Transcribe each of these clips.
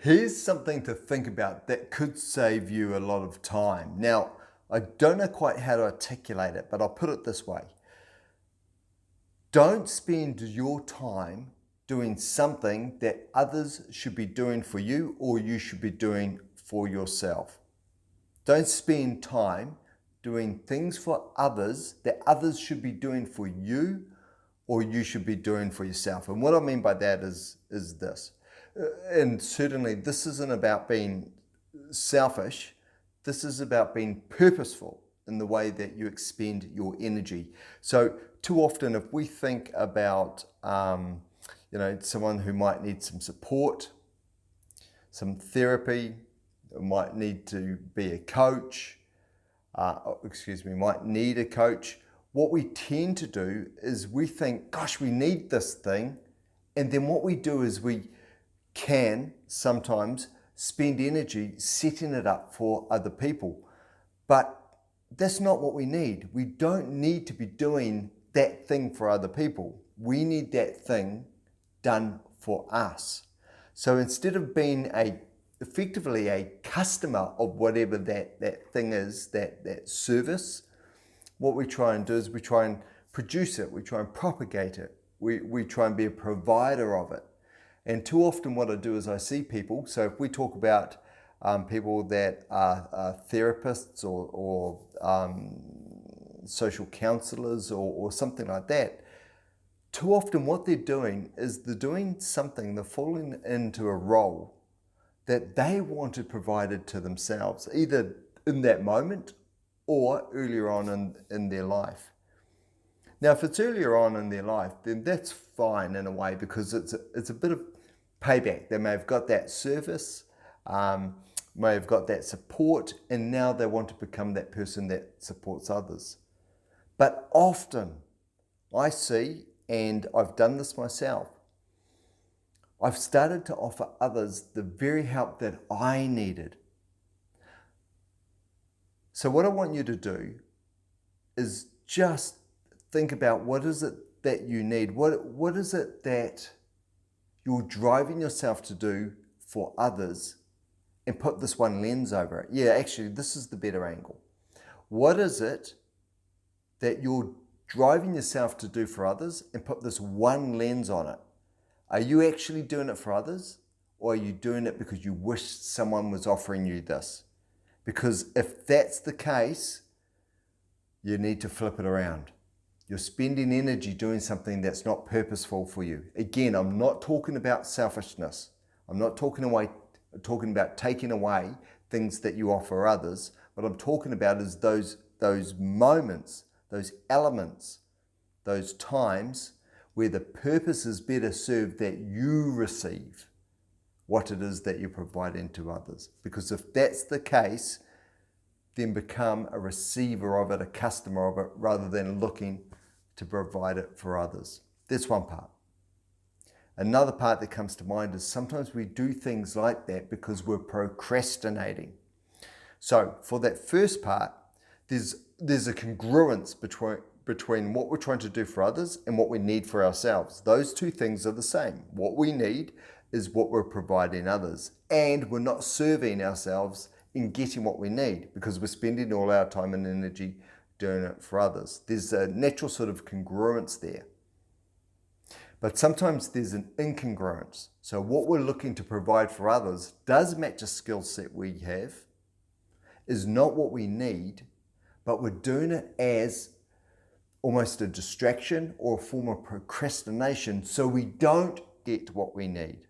Here's something to think about that could save you a lot of time. Now, I don't know quite how to articulate it, but I'll put it this way. Don't spend your time doing something that others should be doing for you or you should be doing for yourself. Don't spend time doing things for others that others should be doing for you or you should be doing for yourself. And what I mean by that is this. And certainly this isn't about being selfish. This is about being purposeful in the way that you expend your energy. So too often if we think about someone who might need some support, some therapy, might need to be a coach, might need a coach, what we tend to do is we think, gosh, we need this thing. And then what we do is we can sometimes spend energy setting it up for other people. But that's not what we need. We don't need to be doing that thing for other people. We need that thing done for us. So instead of being effectively a customer of whatever that thing is, that service, what we try and do is we try and produce it, we try and propagate it, we try and be a provider of it. And too often what I do is I see people, so if we talk about people that are therapists or social counselors or something like that, too often what they're doing is they're doing something, they're falling into a role that they wanted provided to themselves, either in that moment or earlier on in their life. Now, if it's earlier on in their life, then that's fine in a way because it's a bit of payback. They may have got that service, may have got that support, and now they want to become that person that supports others. But often I see, and I've done this myself, I've started to offer others the very help that I needed. So what I want you to do is just think about what is it that you need? What is it that you're driving yourself to do for others, and put this one lens over it. Yeah, actually, this is the better angle. What is it that you're driving yourself to do for others, and put this one lens on it? Are you actually doing it for others, or are you doing it because you wish someone was offering you this? Because if that's the case, you need to flip it around. You're spending energy doing something that's not purposeful for you. Again, I'm not talking about selfishness. I'm not talking about taking away things that you offer others. What I'm talking about is those moments, those elements, those times where the purpose is better served that you receive what it is that you're providing to others. Because if that's the case, then become a receiver of it, a customer of it, rather than looking to provide it for others. That's one part. Another part that comes to mind is sometimes we do things like that because we're procrastinating. So for that first part, there's a congruence between what we're trying to do for others and what we need for ourselves. Those two things are the same. What we need is what we're providing others, and we're not serving ourselves in getting what we need because we're spending all our time and energy doing it for others. There's a natural sort of congruence there. But sometimes there's an incongruence. So what we're looking to provide for others does match a skill set we have, is not what we need, but we're doing it as almost a distraction or a form of procrastination so we don't get what we need.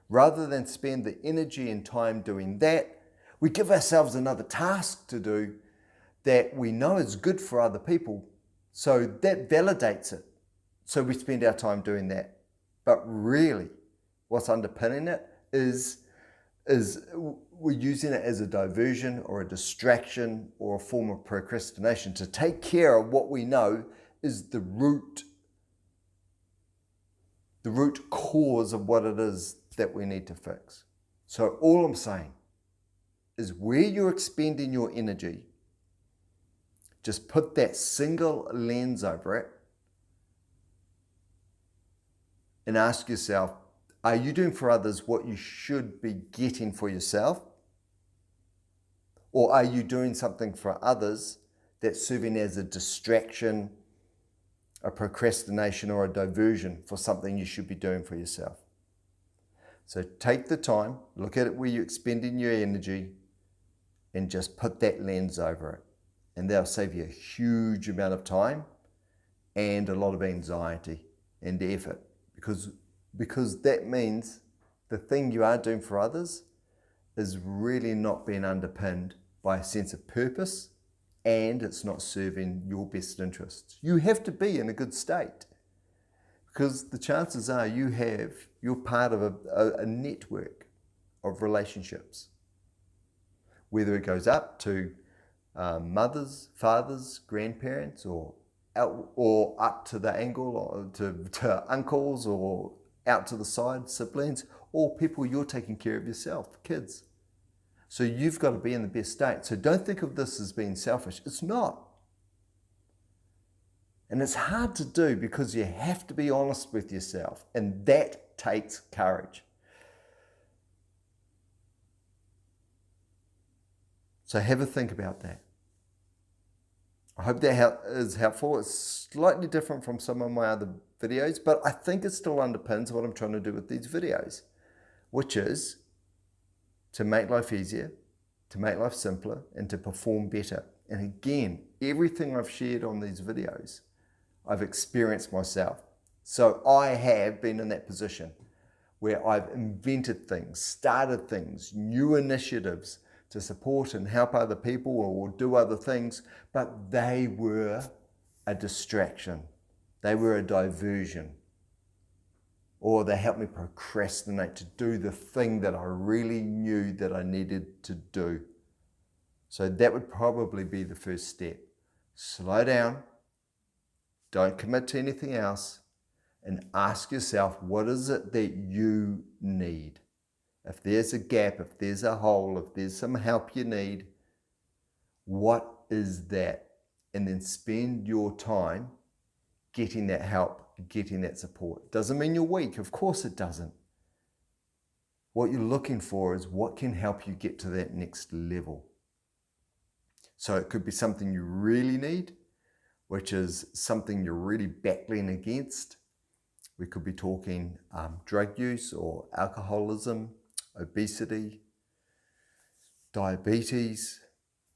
Rather than spend the energy and time doing that, we give ourselves another task to do that we know is good for other people, so that validates it. So we spend our time doing that. But really, what's underpinning it is we're using it as a diversion or a distraction or a form of procrastination to take care of what we know is the root cause of what it is that we need to fix. So all I'm saying is where you're expending your energy, just put that single lens over it and ask yourself, Are you doing for others what you should be getting for yourself? Or are you doing something for others that's serving as a distraction, a procrastination, or a diversion for something you should be doing for yourself? So take the time, look at it where you're expending your energy, and just put that lens over it. And that'll save you a huge amount of time and a lot of anxiety and effort, because that means the thing you are doing for others is really not being underpinned by a sense of purpose, and it's not serving your best interests. You have to be in a good state, because the chances are you're part of a network of relationships, whether it goes up to mothers, fathers, grandparents, or up to the angle, or to uncles, or out to the side, siblings, or people you're taking care of yourself, kids. So you've got to be in the best state. So don't think of this as being selfish. It's not. And it's hard to do because you have to be honest with yourself, and that takes courage. So have a think about that. I hope that is helpful. It's slightly different from some of my other videos, but I think it still underpins what I'm trying to do with these videos, which is to make life easier, to make life simpler, and to perform better. And again, everything I've shared on these videos, I've experienced myself. So I have been in that position where I've invented things, started things, new initiatives to support and help other people or do other things, but they were a distraction. They were a diversion. Or they helped me procrastinate to do the thing that I really knew that I needed to do. So that would probably be the first step. Slow down, don't commit to anything else, and ask yourself, what is it that you need? If there's a gap, if there's a hole, if there's some help you need, what is that? And then spend your time getting that help, getting that support. Doesn't mean you're weak. Of course it doesn't. What you're looking for is what can help you get to that next level. So it could be something you really need, which is something you're really battling against. We could be talking drug use or alcoholism, obesity, diabetes.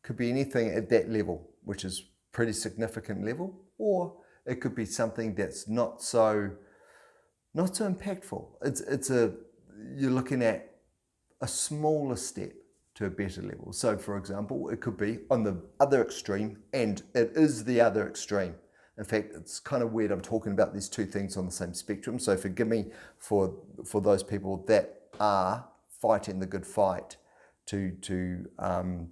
Could be anything at that level, which is pretty significant level, or it could be something that's not so impactful. You're looking at a smaller step to a better level. So for example, it could be on the other extreme, and it is the other extreme. In fact, it's kind of weird I'm talking about these two things on the same spectrum, so forgive me for those people that are fighting the good fight and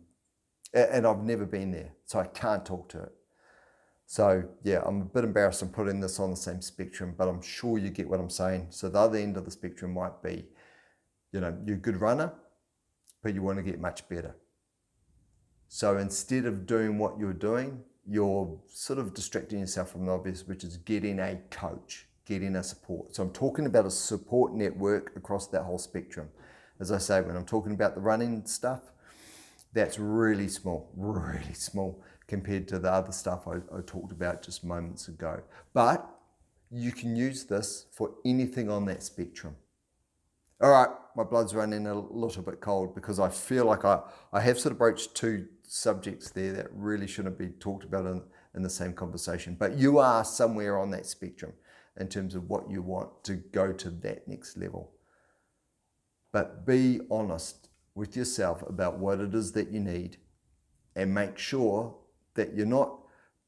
I've never been there, so I can't talk to it. So yeah, I'm a bit embarrassed I'm putting this on the same spectrum, but I'm sure you get what I'm saying. So the other end of the spectrum might be, you're a good runner, but you want to get much better. So instead of doing what you're doing, you're sort of distracting yourself from the obvious, which is getting a coach, getting a support. So I'm talking about a support network across that whole spectrum. As I say, when I'm talking about the running stuff, that's really small compared to the other stuff I talked about just moments ago. But you can use this for anything on that spectrum. All right, my blood's running a little bit cold because I feel like I have sort of broached two subjects there that really shouldn't be talked about in the same conversation. But you are somewhere on that spectrum in terms of what you want to go to that next level. But be honest with yourself about what it is that you need, and make sure that you're not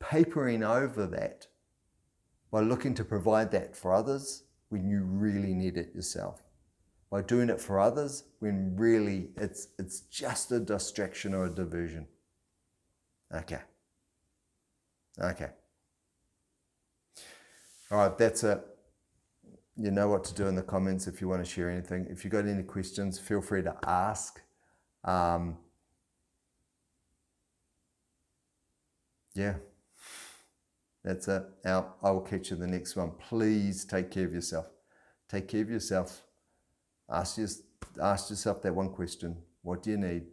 papering over that by looking to provide that for others when you really need it yourself. By doing it for others when really it's just a distraction or a diversion. Okay. All right, that's it. You know what to do in the comments if you want to share anything. If you've got any questions, feel free to ask. Yeah, that's it. I will catch you in the next one. Please take care of yourself. Take care of yourself. Ask yourself that one question. What do you need?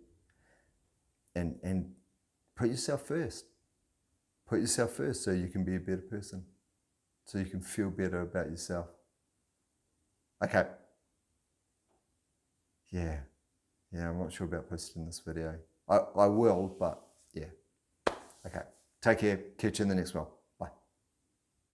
And put yourself first. Put yourself first so you can be a better person. So you can feel better about yourself. Okay. Yeah, I'm not sure about posting this video. I will, but yeah. Okay. Take care. Catch you in the next one.